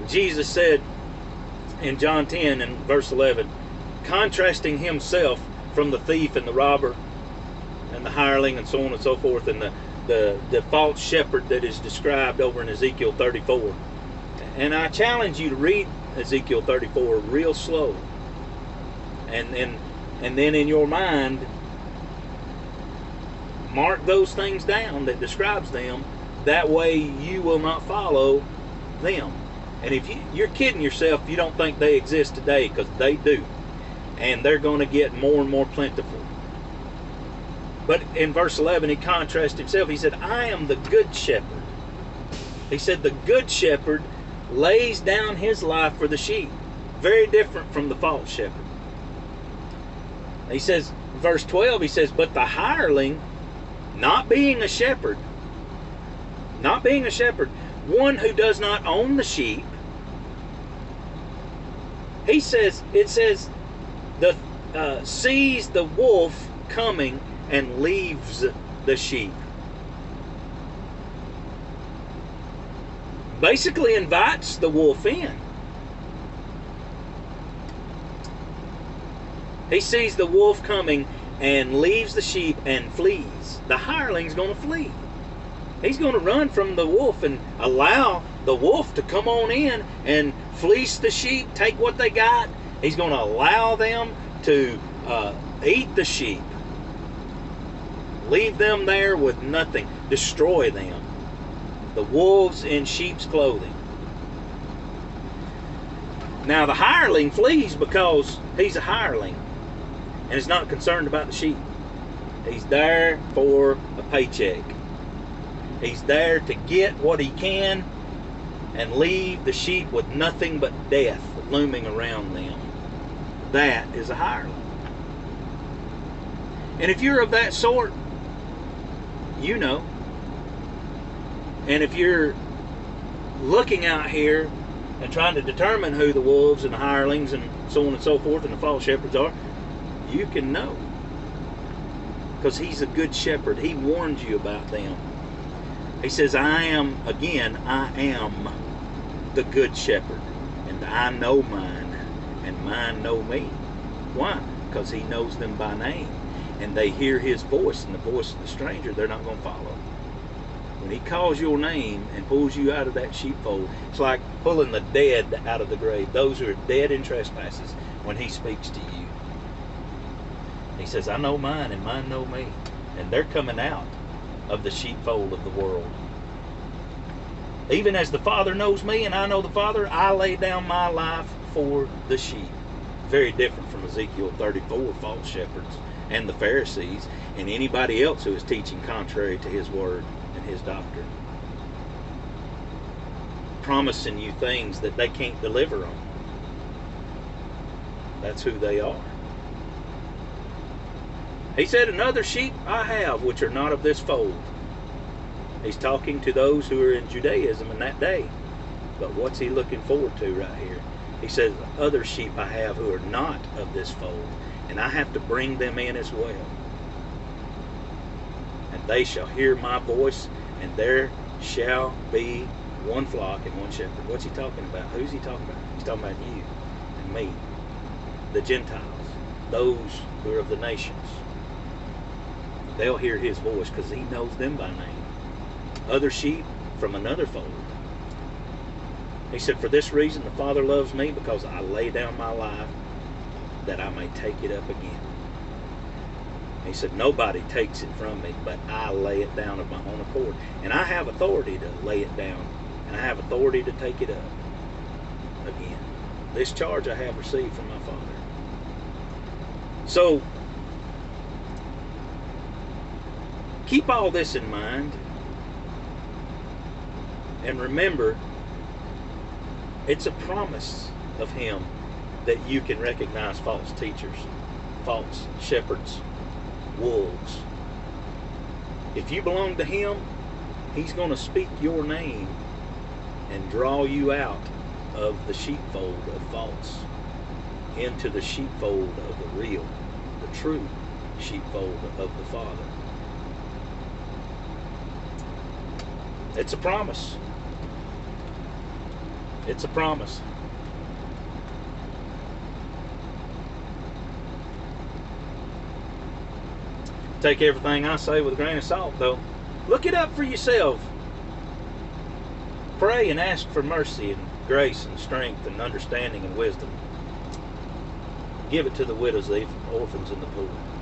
Jesus said in John 10 and verse 11, contrasting himself from the thief and the robber and the hireling and so on and so forth, and the false shepherd that is described over in Ezekiel 34. And I challenge you to read Ezekiel 34 real slow, and then in your mind mark those things down that describes them. That way you will not follow them. And if you're kidding yourself if you don't think they exist today, because they do, and they're going to get more and more plentiful. But in verse 11 he contrasts himself. He said, I am the good shepherd. He said the good shepherd lays down his life for the sheep. Very different from the false shepherd. He says, verse 12, he says, but the hireling, not being a shepherd, one who does not own the sheep, he says, it says, sees the wolf coming and leaves the sheep. Basically invites the wolf in. He sees the wolf coming and leaves the sheep and flees. The hireling's going to flee. He's going to run from the wolf and allow the wolf to come on in and fleece the sheep, take what they got. He's going to allow them to eat the sheep. Leave them there with nothing. Destroy them. The wolves in sheep's clothing. Now the hireling flees because he's a hireling and is not concerned about the sheep. He's there for a paycheck. He's there to get what he can and leave the sheep with nothing but death looming around them. That is a hireling. And if you're of that sort, you know. And if you're looking out here and trying to determine who the wolves and the hirelings and so on and so forth and the false shepherds are, you can know. Because he's a good shepherd. He warns you about them. He says, I am the good shepherd, and I know mine, and mine know me. Why? Because he knows them by name, and they hear his voice, and the voice of the stranger they're not going to follow. When he calls your name and pulls you out of that sheepfold, it's like pulling the dead out of the grave, those who are dead in trespasses, when he speaks to you. He says, I know mine, and mine know me, and they're coming out of the sheepfold of the world. Even as the Father knows me and I know the Father, I lay down my life for the sheep. Very different from Ezekiel 34 false shepherds and the Pharisees and anybody else who is teaching contrary to his word and his doctrine. Promising you things that they can't deliver on. That's who they are. He said, another sheep I have, which are not of this fold. He's talking to those who are in Judaism in that day. But what's he looking forward to right here? He says, other sheep I have who are not of this fold, and I have to bring them in as well. And they shall hear my voice, and there shall be one flock and one shepherd. What's he talking about? Who's he talking about? He's talking about you and me, the Gentiles, those who are of the nations. They'll hear his voice because he knows them by name. Other sheep from another fold. He said, for this reason the Father loves me, because I lay down my life that I may take it up again. He said, nobody takes it from me, but I lay it down of my own accord. And I have authority to lay it down, and I have authority to take it up again. This charge I have received from my Father. So, keep all this in mind, and remember, it's a promise of him that you can recognize false teachers, false shepherds, wolves. If you belong to him, he's going to speak your name and draw you out of the sheepfold of false into the sheepfold of the real, the true sheepfold of the Father. It's a promise. It's a promise. Take everything I say with a grain of salt, though. Look it up for yourself. Pray and ask for mercy and grace and strength and understanding and wisdom. Give it to the widows, the orphans, and the poor.